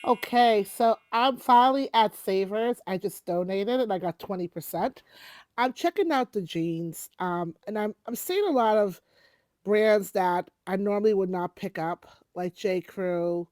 Okay, so I'm finally at Savers. I just donated and I got 20%. I'm checking out the jeans, and I'm seeing a lot of brands that I normally would not pick up, like J. Crew,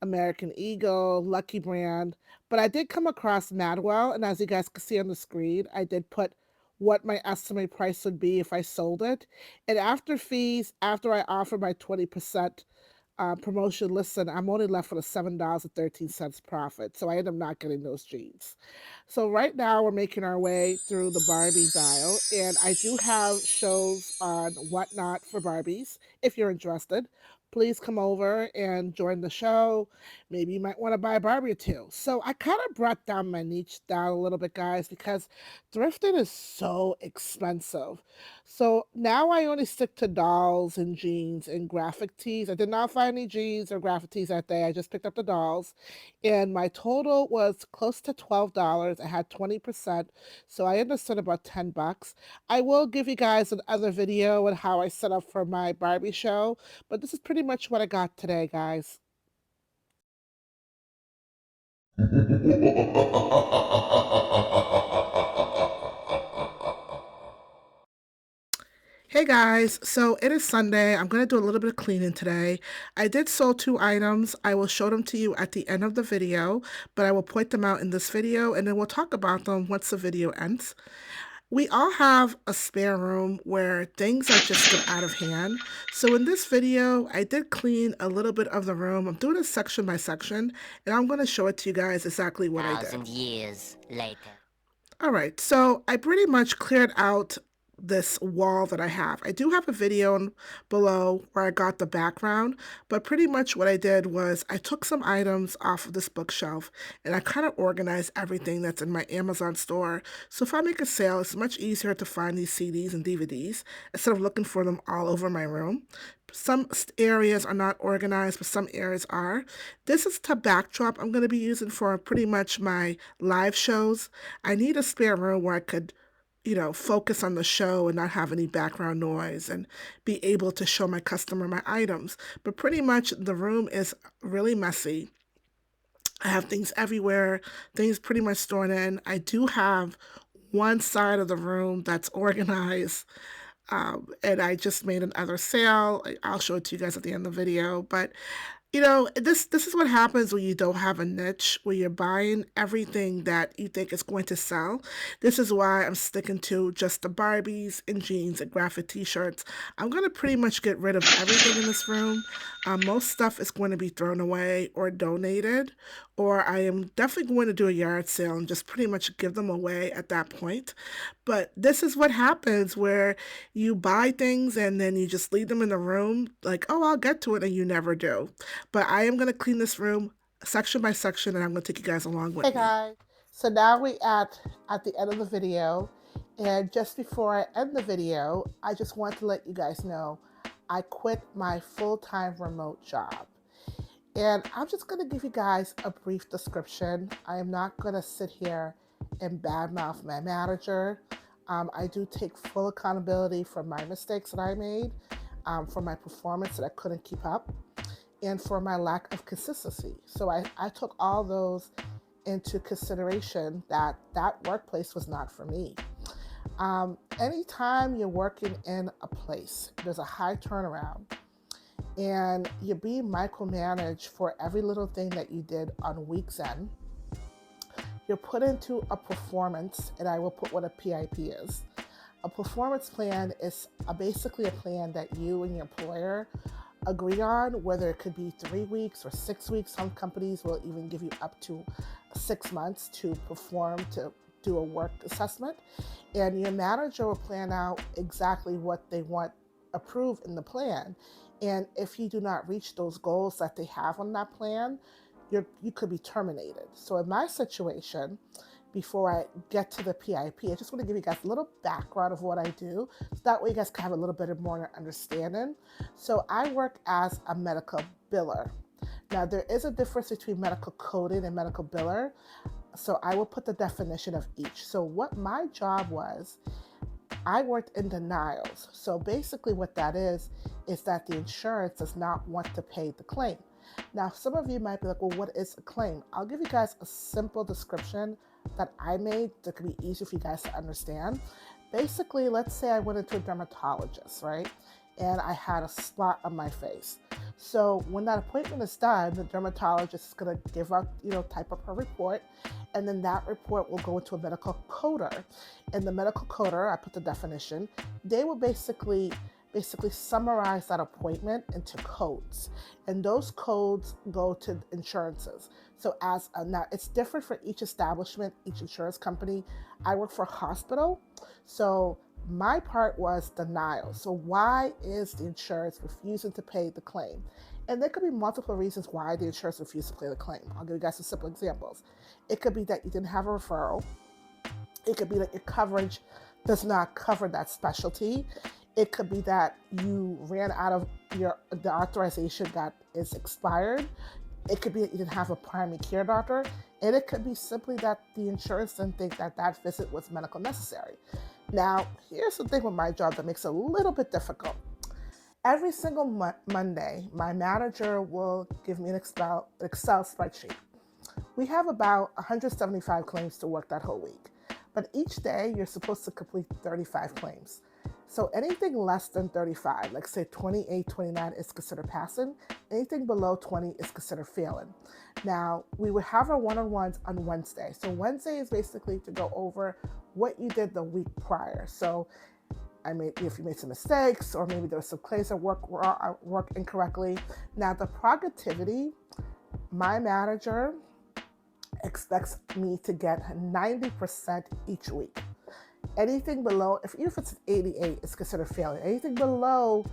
American Eagle, Lucky Brand. But I did come across Madwell, and as you guys can see on the screen, I did put what my estimate price would be if I sold it. And after fees, after I offer my 20% promotion, listen, I'm only left with a $7.13 profit. So I end up not getting those jeans. So right now we're making our way through the Barbies aisle, and I do have shows on whatnot for Barbies. If you're interested, please come over and join the show. Maybe you might want to buy a Barbie or two. So I kind of brought down my niche down a little bit, guys, because thrifting is so expensive. So now I only stick to dolls and jeans and graphic tees. I did not find any jeans or graphic tees that day. I just picked up the dolls. And my total was close to $12. I had 20%. So I understood about $10. I will give you guys another video on how I set up for my Barbie show. But this is pretty much what I got today, guys. Hey guys, so it is Sunday. I'm going to do a little bit of cleaning today. I did sold two items. I will show them to you at the end of the video, but I will point them out in this video and then we'll talk about them once the video ends. We all have a spare room where things are just get out of hand. So in this video, I did clean a little bit of the room. I'm doing it section by section, and I'm going to show it to you guys exactly what I did. 1,000 years later. All right, so I pretty much cleared out this wall that I have. I do have a video below where I got the background, but pretty much what I did was I took some items off of this bookshelf and I kind of organized everything that's in my Amazon store. So if I make a sale, it's much easier to find these CDs and DVDs instead of looking for them all over my room. Some areas are not organized, but some areas are. This is the backdrop I'm going to be using for pretty much my live shows. I need a spare room where I could, focus on the show and not have any background noise and be able to show my customer my items. But pretty much the room is really messy. I have things everywhere, things pretty much stored in. I do have one side of the room that's organized, and I just made another sale. I'll show it to you guys at the end of the video. But this is what happens when you don't have a niche, where you're buying everything that you think is going to sell. This is why I'm sticking to just the Barbies and jeans and graphic t-shirts. I'm going to pretty much get rid of everything in this room. Most stuff is going to be thrown away or donated, or I am definitely going to do a yard sale and just pretty much give them away at that point. But this is what happens where you buy things and then you just leave them in the room like, oh, I'll get to it, and you never do. But I am going to clean this room section by section, and I'm going to take you guys along with me. Hey guys, so now we at the end of the video, and just before I end the video, I just want to let you guys know I quit my full-time remote job. And I'm just going to give you guys a brief description. I am not going to sit here and badmouth my manager. I do take full accountability for my mistakes that I made, for my performance that I couldn't keep up, and for my lack of consistency. So I took all those into consideration that workplace was not for me. Anytime you're working in a place, there's a high turnaround and you're being micromanaged for every little thing that you did on week's end. You're put into a performance, and I will put what a PIP is. A performance plan is basically a plan that you and your employer agree on, whether it could be 3 weeks or 6 weeks. Some companies will even give you up to 6 months to perform, to do a work assessment. And your manager will plan out exactly what they want approved in the plan. And if you do not reach those goals that they have on that plan, you could be terminated. So in my situation, before I get to the PIP, I just want to give you guys a little background of what I do, so that way you guys can have a little bit more understanding. So I work as a medical biller. Now there is a difference between medical coding and medical biller, so I will put the definition of each. So what my job was, I worked in denials. So basically what that is that the insurance does not want to pay the claim. Now, some of you might be like, well, what is a claim? I'll give you guys a simple description that I made that could be easy for you guys to understand. Basically, let's say I went into a dermatologist, right? And I had a spot on my face. So when that appointment is done, the dermatologist is going to give out, type up her report, and then that report will go into a medical coder. In the medical coder, I put the definition. They will basically summarize that appointment into codes, and those codes go to insurances. So now it's different for each establishment, each insurance company. I work for a hospital, so my part was denial. So why is the insurance refusing to pay the claim? And there could be multiple reasons why the insurance refused to pay the claim. I'll give you guys some simple examples. It could be that you didn't have a referral. It could be that your coverage does not cover that specialty. It could be that you ran out of the authorization that is expired. It could be that you didn't have a primary care doctor. And it could be simply that the insurance didn't think that that visit was medically necessary. Now, here's the thing with my job that makes it a little bit difficult. Every single Monday, my manager will give me an Excel spreadsheet. We have about 175 claims to work that whole week. But each day, you're supposed to complete 35 claims. So anything less than 35, like say 28, 29 is considered passing. Anything below 20 is considered failing. Now, we would have our one-on-ones on Wednesday. So Wednesday is basically to go over what you did the week prior. So if you made some mistakes, or maybe there were some claims that work incorrectly. Now, the productivity, my manager expects me to get 90% each week. Anything below, even if it's an 88, it's considered failing. Anything below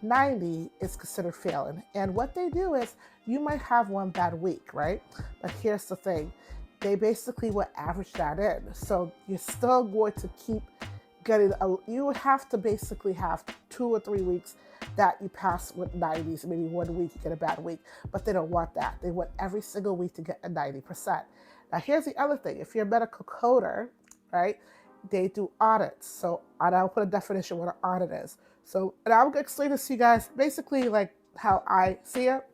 90 is considered failing. And what they do is, you might have one bad week, right? But here's the thing. They basically will average that in. So you're still going to keep getting, you would have to basically have 2 or 3 weeks that you pass with 90s, maybe 1 week you get a bad week, but they don't want that. They want every single week to get a 90%. Now here's the other thing. If you're a medical coder, right, they do audits. So I'll put a definition of what an audit is. So, and I'll explain this to you guys, basically like how I see it.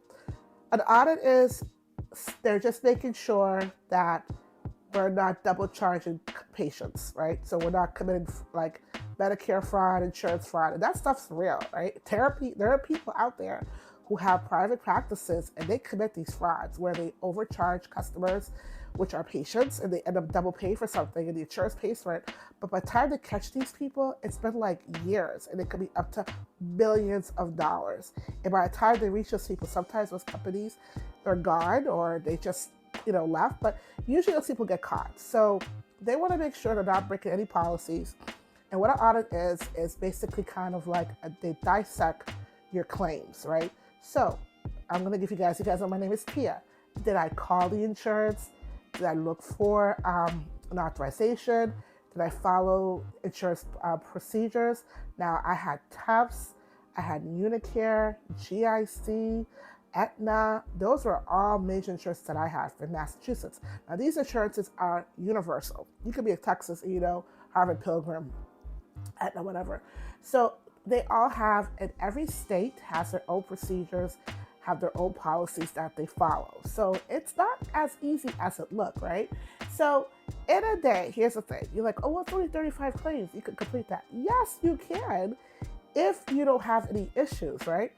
An audit is, they're just making sure that we're not double charging patients, right? So we're not committing like Medicare fraud, insurance fraud, and that stuff's real, right? Therapy, there are people out there who have private practices and they commit these frauds where they overcharge customers, which are patients, and they end up double paying for something and the insurance pays for it. But by the time they catch these people, it's been like years, and it could be up to millions of dollars. And by the time they reach those people, sometimes those companies, they're gone or they just, left, but usually those people get caught. So they want to make sure they're not breaking any policies. And what an audit is basically kind of like they dissect your claims, right? So I'm going to give you guys know my name is Tia. Did I call the insurance? Did I look for an authorization? Did I follow insurance procedures? Now, I had TEFs, I had Unicare, GIC, Aetna. Those were all major insurances that I had in Massachusetts. Now, these insurances are universal. You could be in Texas, Harvard Pilgrim, Aetna, whatever. So they all have, and every state has their own procedures, have their own policies that they follow. So it's not as easy as it looks, right? So in a day, here's the thing. You're like, oh, well, it's only 35 claims. You can complete that. Yes, you can, if you don't have any issues, right?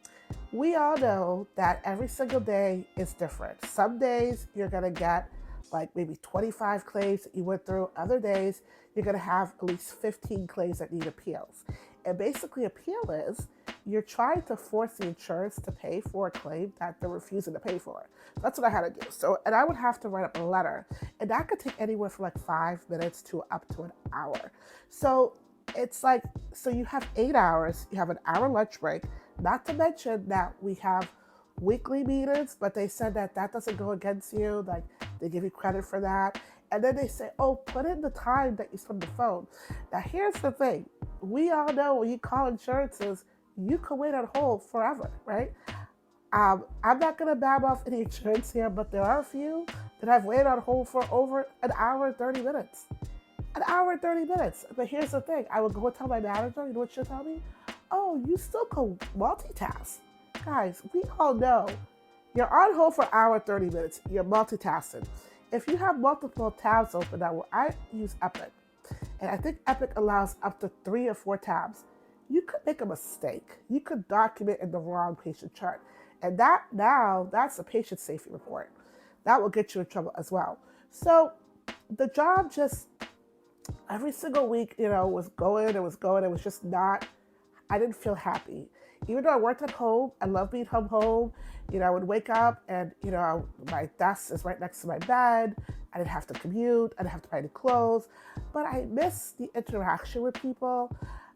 We all know that every single day is different. Some days you're gonna get like maybe 25 claims that you went through. Other days, you're gonna have at least 15 claims that need appeals. And basically appeal is, you're trying to force the insurance to pay for a claim that they're refusing to pay for. That's what I had to do. So, and I would have to write up a letter, and that could take anywhere from like 5 minutes to up to an hour. So it's like, so you have 8 hours, you have an hour lunch break, not to mention that we have weekly meetings, but they said that doesn't go against you, like they give you credit for that. And then they say, oh, put in the time that you spend on the phone. Now here's the thing. We all know when you call insurances, you can wait on hold forever, right? I'm not going to bab off any insurance here, but there are a few that I've waited on hold for over an hour and 30 minutes. An hour and 30 minutes. But here's the thing. I would go and tell my manager, you know what she'll tell me? Oh, you still can multitask. Guys, we all know You're on hold for an hour, 30 minutes. You're multitasking. If you have multiple tabs open, now I use Epic, and I think Epic allows up to 3 or 4 tabs. You could make a mistake. You could document in the wrong patient chart. And that's a patient safety report. That will get you in trouble as well. So the job just every single week, was going, it was going, it was just not, I didn't feel happy. Even though I worked at home, I love being home. I would wake up and, my desk is right next to my bed. I didn't have to commute. I didn't have to buy any clothes. But I miss the interaction with people.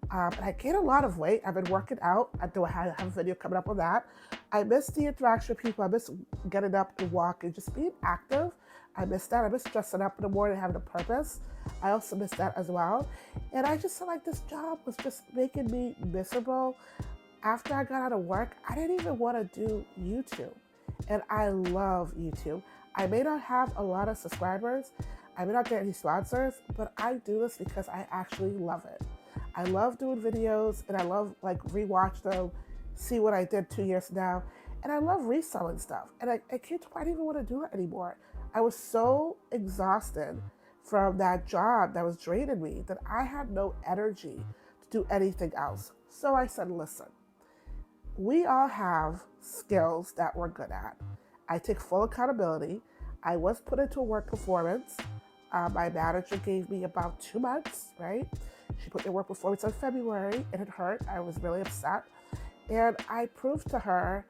And I gained a lot of weight. I've been working out. I have a video coming up on that. I miss the interaction with people. I miss getting up and walking, just being active. I miss that. I miss dressing up in the morning, having a purpose. I also miss that as well. And I just felt like this job was just making me miserable. After I got out of work, I didn't even want to do YouTube. And I love YouTube. I may not have a lot of subscribers. I may not get any sponsors, but I do this because I actually love it. I love doing videos, and I love rewatch them, see what I did 2 years now. And I love reselling stuff. And I can't quite even want to do it anymore. I was so exhausted from that job that was draining me that I had no energy to do anything else. So I said, listen, we all have skills that we're good at. I take full accountability. I was put into a work performance. My manager gave me about 2 months, right? She put me in work performance in February, and it hurt. I was really upset. And I proved to her,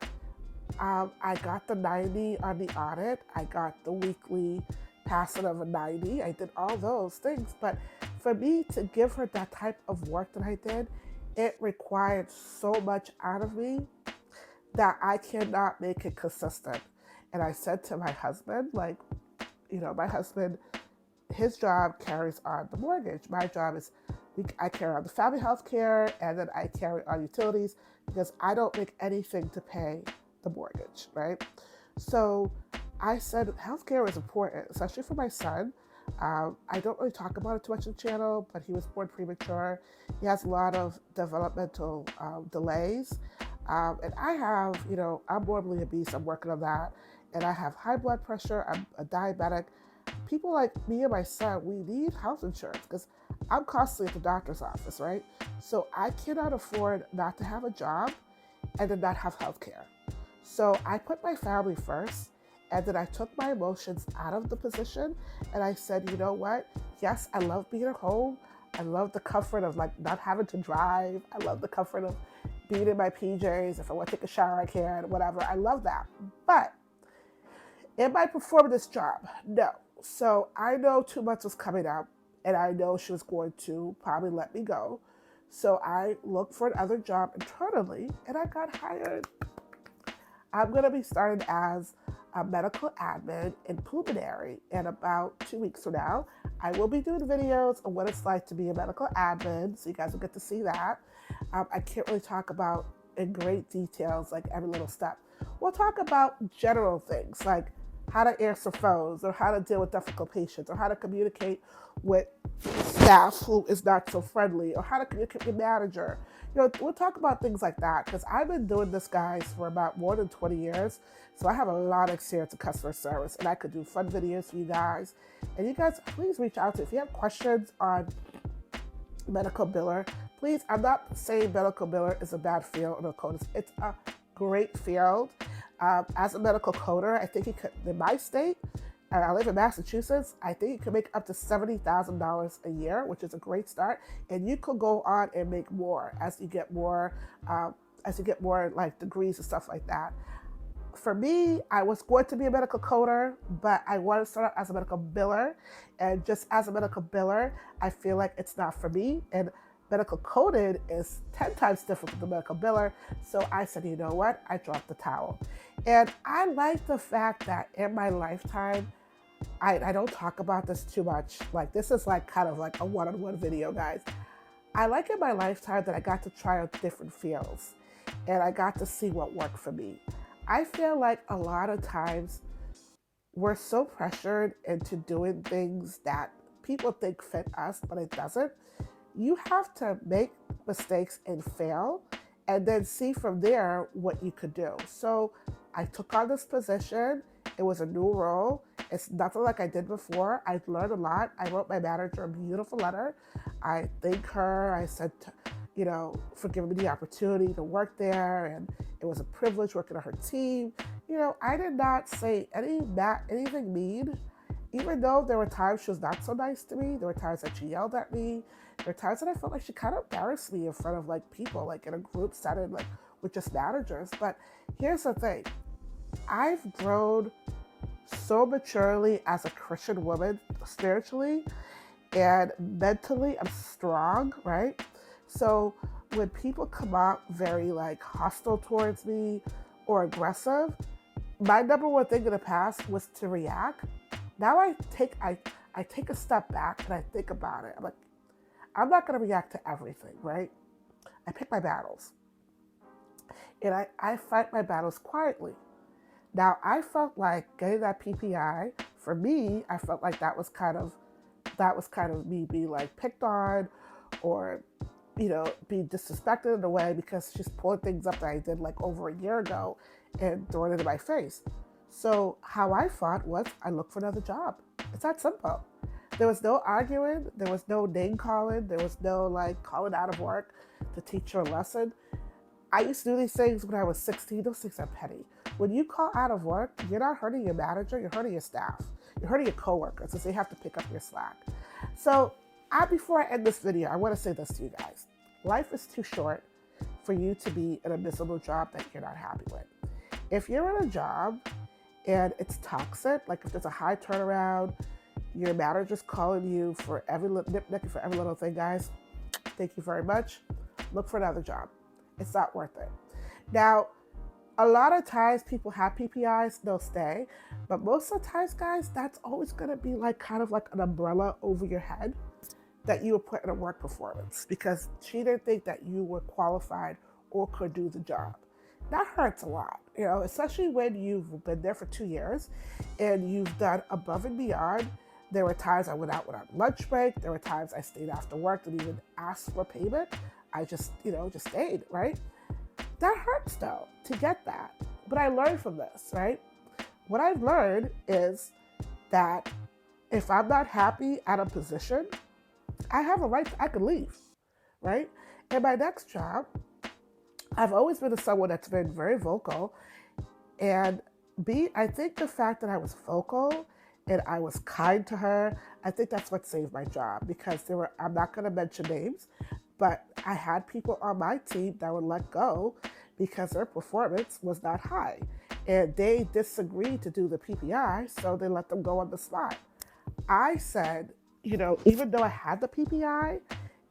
I got the 90 on the audit. I got the weekly passing of a 90. I did all those things. But for me to give her that type of work that I did, it required so much out of me that I cannot make it consistent. And I said to my husband, my husband, his job carries on the mortgage. My job is, I carry on the family health care, and then I carry on utilities because I don't make anything to pay the mortgage, right? So I said healthcare is important, especially for my son. I don't really talk about it too much on the channel, but he was born premature. He has a lot of developmental delays. And I have, I'm morbidly obese. I'm working on that. And I have high blood pressure. I'm a diabetic. People like me and my son, we need health insurance because I'm constantly at the doctor's office, right? So I cannot afford not to have a job and then not have health care. So I put my family first, and then I took my emotions out of the position, and I said, you know what? Yes, I love being at home. I love the comfort of not having to drive. I love the comfort of being in my PJs. If I want to take a shower, I can, whatever. I love that. But am I performing this job? No. So I know 2 months was coming up, and I know she was going to probably let me go. So I looked for another job internally, and I got hired. I'm going to be starting as a medical admin in pulmonary in about 2 weeks from now. I will be doing videos on what it's like to be a medical admin, so you guys will get to see that. I can't really talk about in great details every little step. We'll talk about general things like how to answer phones, or how to deal with difficult patients, or how to communicate with staff who is not so friendly, or how to communicate with your manager. We'll talk about things like that because I've been doing this, guys, for about more than 20 years. So I have a lot of experience in customer service, and I could do fun videos for you guys. And you guys, please reach out to me if you have questions on medical biller. Please, I'm not saying medical biller is a bad field or coders. It's a great field. As a medical coder, I think you could, in my state, and I live in Massachusetts, I think you can make up to $70,000 a year, which is a great start. And you could go on and make more as you get more, degrees and stuff like that. For me, I was going to be a medical coder, but I wanted to start out as a medical biller. And just as a medical biller, I feel like it's not for me. And medical coded is 10 times different than the medical biller. So I said, you know what? I dropped the towel. And I like the fact that in my lifetime, I don't talk about this too much. This is kind of a one-on-one video, guys. I like in my lifetime that I got to try out different fields, and I got to see what worked for me. I feel like a lot of times we're so pressured into doing things that people think fit us, but it doesn't. You have to make mistakes and fail, and then see from there what you could do. So I took on this position. It was a new role. It's nothing like I did before. I learned a lot. I wrote my manager a beautiful letter. I thanked her. I said, for giving me the opportunity to work there, and it was a privilege working on her team. I did not say anything mean, even though there were times she was not so nice to me. There were times that she yelled at me. There were times that I felt like she kind of embarrassed me in front of like people, like in a group setting, like with just managers. But here's the thing: I've grown so maturely as a Christian woman, spiritually and mentally. I'm strong, right? So when people come out very like hostile towards me or aggressive, my number one thing in the past was to react. Now I take a step back and I think about it. I'm like, I'm not gonna react to everything, right? I pick my battles. And I fight my battles quietly. Now I felt like getting that PPI, for me, I felt like that was kind of me being like picked on, or being disrespected in a way, because she's pulling things up that I did like over a year ago and throwing it in my face. So how I fought was I looked for another job. It's that simple. There was no arguing, there was no name calling, there was no like calling out of work to teach her a lesson. I used to do these things when I was 16. Those things are petty. When you call out of work, you're not hurting your manager, you're hurting your staff. You're hurting your coworkers, since they have to pick up your slack. So, before I end this video, I want to say this to you guys. Life is too short for you to be in a miserable job that you're not happy with. If you're in a job and it's toxic, like if there's a high turnaround, your manager's calling you for every nitpick for every little thing, guys, thank you very much. Look for another job. It's not worth it. Now, a lot of times people have PPIs, they'll stay. But most of the times, guys, that's always going to be like kind of like an umbrella over your head that you were put in a work performance because she didn't think that you were qualified or could do the job. That hurts a lot, especially when you've been there for 2 years and you've done above and beyond. There were times I went out without lunch break. There were times I stayed after work, didn't even ask for payment. I just stayed, right? That hurts though, to get that. But I learned from this, right? What I've learned is that if I'm not happy at a position, I have a right, I could leave, right? In my next job, I've always been someone that's been very vocal. And I think the fact that I was vocal and I was kind to her, I think that's what saved my job, because I'm not going to mention names, but I had people on my team that were let go because their performance was not high. And they disagreed to do the PPI, so they let them go on the spot. I said, even though I had the PPI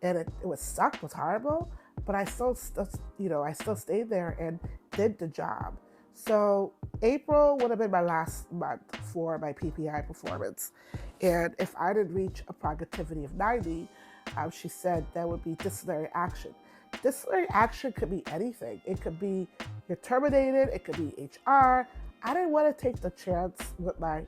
and it was horrible, but I still stayed there and did the job. So April would have been my last month for my PPI performance. And if I didn't reach a productivity of 90, she said there would be disciplinary action. Disciplinary action could be anything. It could be you're terminated, it could be HR. I didn't want to take the chance with my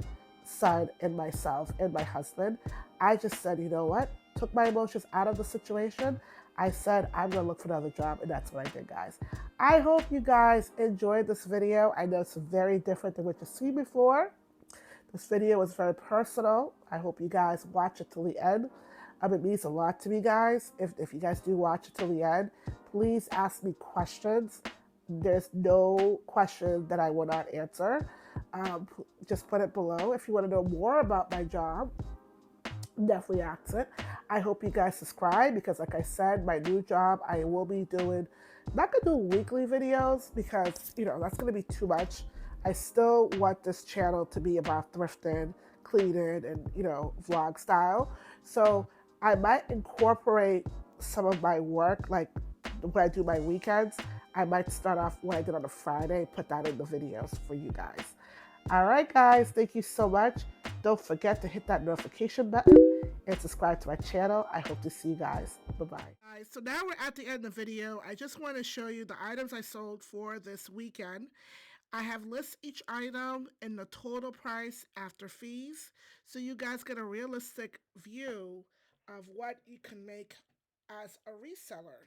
son and myself and my husband. I just said, you know what? Took my emotions out of the situation. I said, I'm going to look for another job, and that's what I did, guys. I hope you guys enjoyed this video. I know it's very different than what you've seen before. This video was very personal. I hope you guys watch it till the end. It means a lot to me, guys. If you guys do watch it till the end, please ask me questions. There's no question that I will not answer. Just put it below. If you want to know more about my job, definitely ask it. I hope you guys subscribe, because like I said, my new job, I will be doing, not gonna do weekly videos because that's gonna be too much. I still want this channel to be about thrifting, cleaning, and vlog style. So I might incorporate some of my work, like when I do my weekends. I might start off what I did on a Friday, put that in the videos for you guys. All right, guys, thank you so much. Don't forget to hit that notification button and subscribe to my channel. I hope to see you guys. Bye-bye. Guys, so now we're at the end of the video. I just want to show you the items I sold for this weekend. I have listed each item and the total price after fees, so you guys get a realistic view of what you can make as a reseller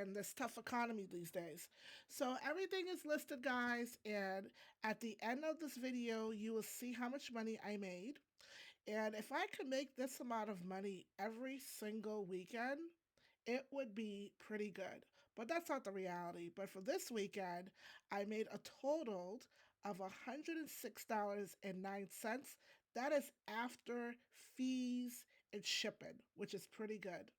in this tough economy these days. So everything is listed, guys, and at the end of this video, you will see how much money I made. And if I could make this amount of money every single weekend, it would be pretty good. But that's not the reality. But for this weekend, I made a total of $106.09. That is after fees and shipping, which is pretty good.